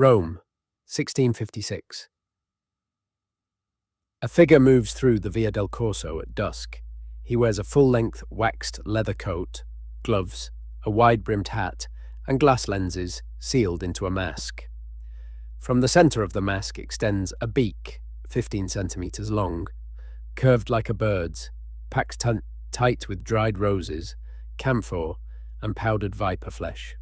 Rome, 1656. A figure moves through the Via del Corso at dusk. He wears a full-length waxed leather coat, gloves, a wide-brimmed hat, and glass lenses sealed into a mask. From the center of the mask extends a beak, 15 centimeters long, curved like a bird's, packed tight with dried roses, camphor, and powdered viper flesh.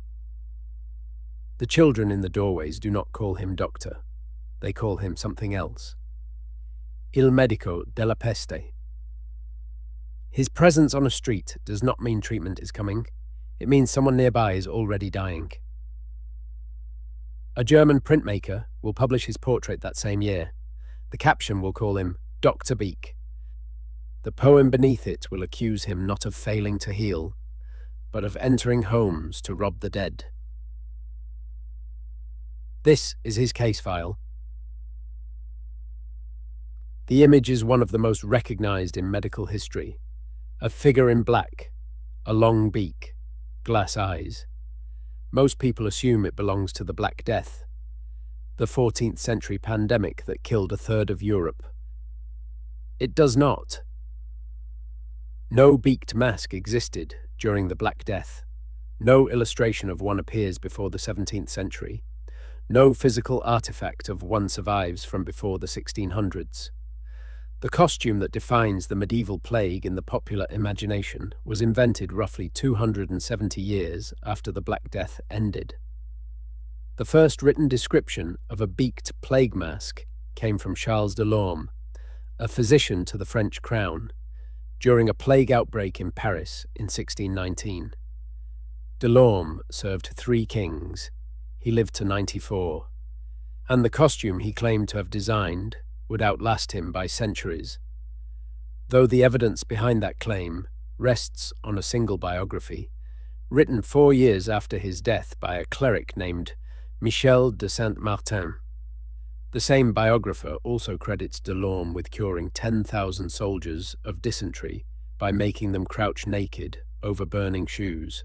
The children in the doorways do not call him doctor. They call him something else. Il medico della peste. His presence on a street does not mean treatment is coming. It means someone nearby is already dying. A German printmaker will publish his portrait that same year. The caption will call him Dr. Beak. The poem beneath it will accuse him not of failing to heal, but of entering homes to rob the dead. This is his case file. The image is one of the most recognized in medical history. A figure in black, a long beak, glass eyes. Most people assume it belongs to the Black Death, the 14th century pandemic that killed a third of Europe. It does not. No beaked mask existed during the Black Death. No illustration of one appears before the 17th century. No physical artifact of one survives from before the 1600s. The costume that defines the medieval plague in the popular imagination was invented roughly 270 years after the Black Death ended. The first written description of a beaked plague mask came from Charles de Lorme, a physician to the French crown, during a plague outbreak in Paris in 1619. De Lorme served 3 kings. He lived to 94, and the costume he claimed to have designed would outlast him by centuries. Though the evidence behind that claim rests on a single biography, written 4 years after his death by a cleric named Michel de Saint-Martin. The same biographer also credits de Lorme with curing 10,000 soldiers of dysentery by making them crouch naked over burning shoes.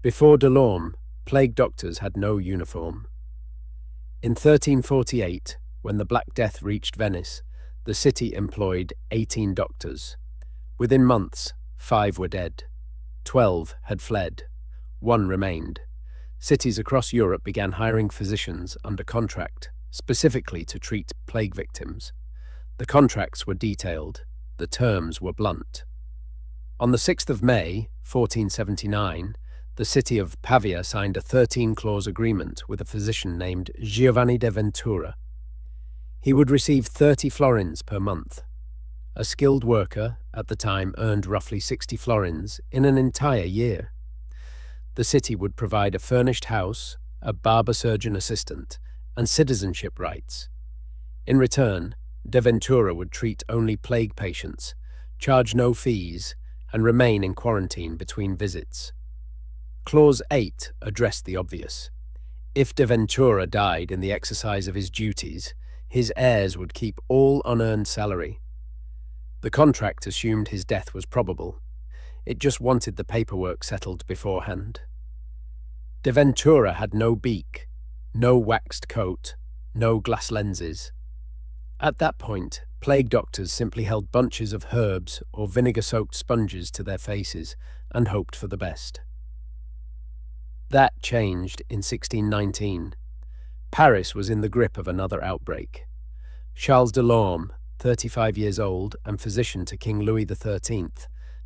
Before de Lorme, plague doctors had no uniform. In 1348, when the Black Death reached Venice, the city employed 18 doctors. Within months, 5 were dead. 12 had fled. 1 remained. Cities across Europe began hiring physicians under contract, specifically to treat plague victims. The contracts were detailed. The terms were blunt. On the 6th of May, 1479, the city of Pavia signed a 13-clause agreement with a physician named Giovanni de Ventura. He would receive 30 florins per month. A skilled worker at the time earned roughly 60 florins in an entire year. The city would provide a furnished house, a barber-surgeon assistant, and citizenship rights. In return, de Ventura would treat only plague patients, charge no fees, and remain in quarantine between visits. Clause 8 addressed the obvious. If de Ventura died in the exercise of his duties, his heirs would keep all unearned salary. The contract assumed his death was probable. It just wanted the paperwork settled beforehand. De Ventura had no beak, no waxed coat, no glass lenses. At that point, plague doctors simply held bunches of herbs or vinegar-soaked sponges to their faces and hoped for the best. That changed in 1619. Paris was in the grip of another outbreak. Charles de Lorme, 35 years old and physician to King Louis XIII,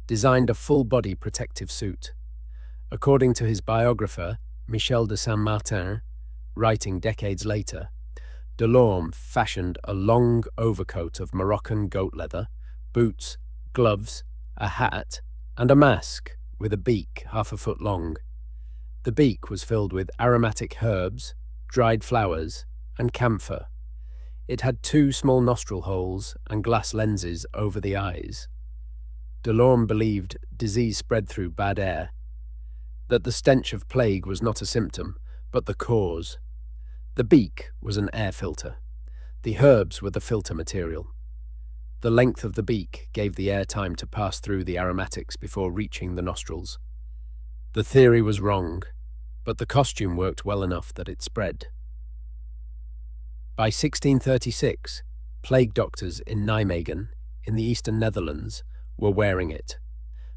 designed a full-body protective suit. According to his biographer, Michel de Saint-Martin, writing decades later, de Lorme fashioned a long overcoat of Moroccan goat leather, boots, gloves, a hat, and a mask with a beak half a foot long. The beak was filled with aromatic herbs, dried flowers, and camphor. It had 2 small nostril holes and glass lenses over the eyes. De Lorme believed disease spread through bad air, that the stench of plague was not a symptom, but the cause. The beak was an air filter. The herbs were the filter material. The length of the beak gave the air time to pass through the aromatics before reaching the nostrils. The theory was wrong, but the costume worked well enough that it spread. By 1636, plague doctors in Nijmegen, in the eastern Netherlands, were wearing it.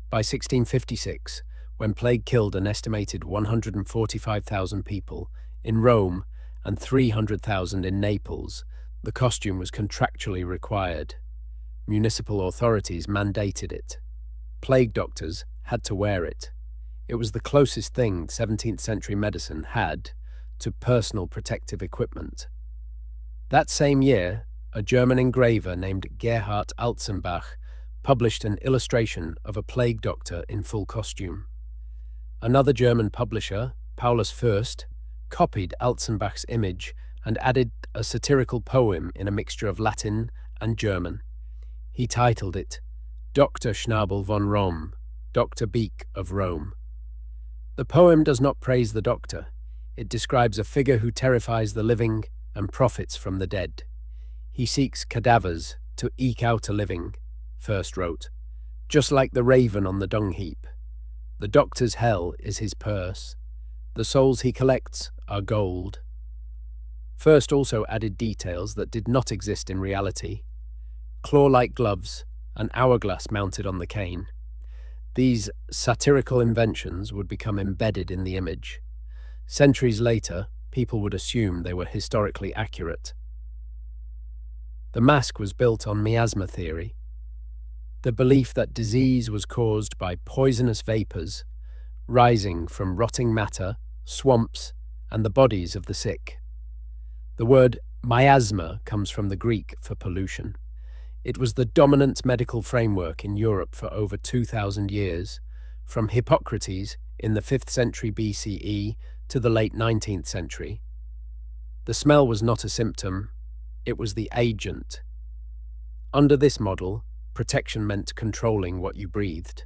By 1656, when plague killed an estimated 145,000 people in Rome and 300,000 in Naples, the costume was contractually required. Municipal authorities mandated it. Plague doctors had to wear it. It was the closest thing 17th century medicine had to personal protective equipment. That same year, a German engraver named Gerhard Alzenbach published an illustration of a plague doctor in full costume. Another German publisher, Paulus Fürst, copied Alzenbach's image and added a satirical poem in a mixture of Latin and German. He titled it, Dr. Schnabel von Rom, Dr. Beak of Rome. The poem does not praise the doctor. It describes a figure who terrifies the living and profits from the dead. He seeks cadavers to eke out a living, Fürst wrote, just like the raven on the dung heap. The doctor's hell is his purse. The souls he collects are gold. Fürst also added details that did not exist in reality. Claw-like gloves, an hourglass mounted on the cane. These satirical inventions would become embedded in the image. Centuries later, people would assume they were historically accurate. The mask was built on miasma theory, the belief that disease was caused by poisonous vapors rising from rotting matter, swamps, and the bodies of the sick. The word miasma comes from the Greek for pollution. It was the dominant medical framework in Europe for over 2,000 years, from Hippocrates in the 5th century BCE to the late 19th century. The smell was not a symptom, it was the agent. Under this model, protection meant controlling what you breathed.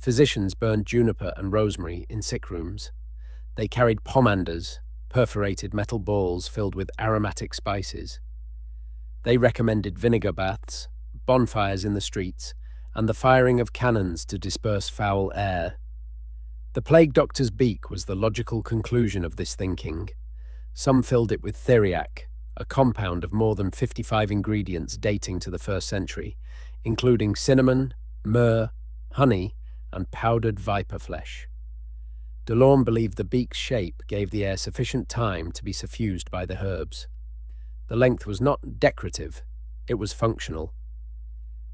Physicians burned juniper and rosemary in sick rooms. They carried pomanders, perforated metal balls filled with aromatic spices. They recommended vinegar baths, bonfires in the streets, and the firing of cannons to disperse foul air. The plague doctor's beak was the logical conclusion of this thinking. Some filled it with theriac, a compound of more than 55 ingredients dating to the 1st century, including cinnamon, myrrh, honey, and powdered viper flesh. De Lorme believed the beak's shape gave the air sufficient time to be suffused by the herbs. The length was not decorative, it was functional,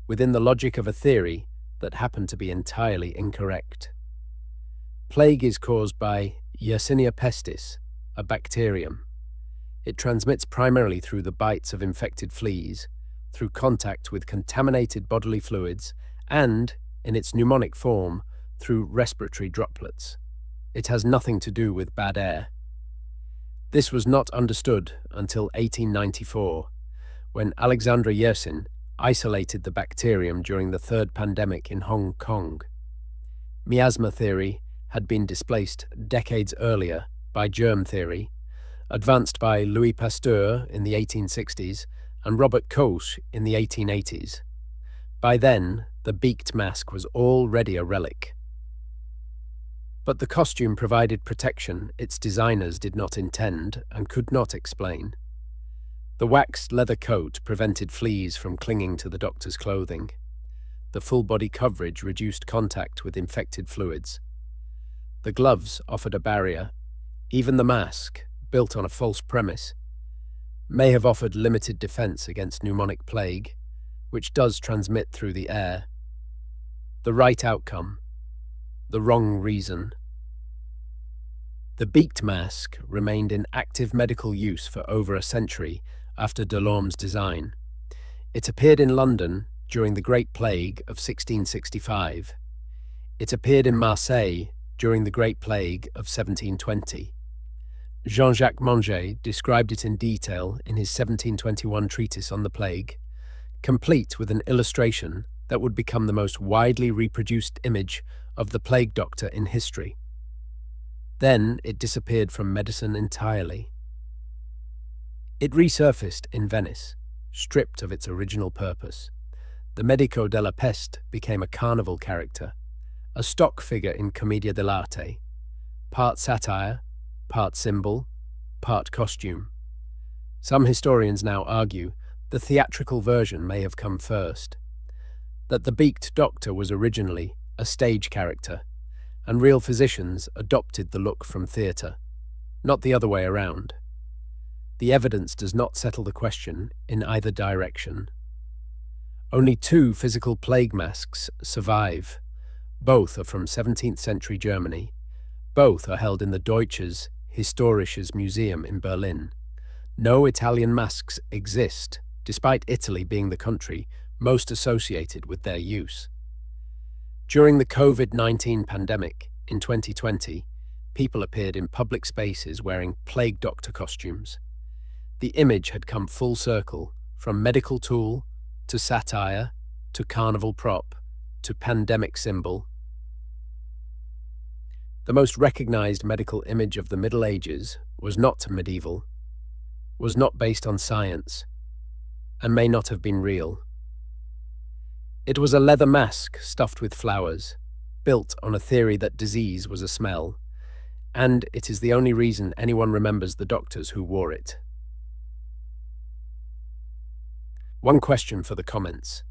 within the logic of a theory that happened to be entirely incorrect. Plague is caused by Yersinia pestis, a bacterium. It transmits primarily through the bites of infected fleas, through contact with contaminated bodily fluids, and, in its pneumonic form, through respiratory droplets. It has nothing to do with bad air. This was not understood until 1894, when Alexandra Yersin isolated the bacterium during the 3rd pandemic in Hong Kong. Miasma theory had been displaced decades earlier by germ theory, advanced by Louis Pasteur in the 1860s and Robert Koch in the 1880s. By then, the beaked mask was already a relic. But the costume provided protection its designers did not intend and could not explain. The waxed leather coat prevented fleas from clinging to the doctor's clothing. The full-body coverage reduced contact with infected fluids. The gloves offered a barrier. Even the mask, built on a false premise, may have offered limited defense against pneumonic plague, which does transmit through the air. The right outcome, the wrong reason. The beaked mask remained in active medical use for over a century after de Lorme's design. It appeared in London during the Great Plague of 1665. It appeared in Marseille during the Great Plague of 1720. Jean-Jacques Monge described it in detail in his 1721 treatise on the plague, complete with an illustration that would become the most widely reproduced image of the plague doctor in history. Then it disappeared from medicine entirely. It resurfaced in Venice, stripped of its original purpose. The Medico della Peste became a carnival character, a stock figure in Commedia dell'arte. part satire, part symbol, part costume. Some historians now argue the theatrical version may have come first, that the beaked doctor was originally a stage character, and real physicians adopted the look from theatre, not the other way around. The evidence does not settle the question in either direction. Only 2 physical plague masks survive. Both are from 17th century Germany. Both are held in the Deutsches Historisches Museum in Berlin. No Italian masks exist, despite Italy being the country most associated with their use. During the COVID-19 pandemic in 2020, people appeared in public spaces wearing plague doctor costumes. The image had come full circle, from medical tool to satire to carnival prop to pandemic symbol. The most recognized medical image of the Middle Ages was not medieval, was not based on science, and may not have been real. It was a leather mask stuffed with flowers, built on a theory that disease was a smell, and it is the only reason anyone remembers the doctors who wore it. One question for the comments.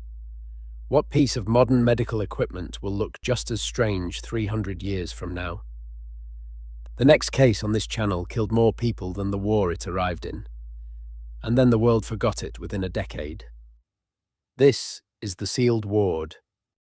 What piece of modern medical equipment will look just as strange 300 years from now? The next case on this channel killed more people than the war it arrived in, and then the world forgot it within a decade. This is the sealed ward,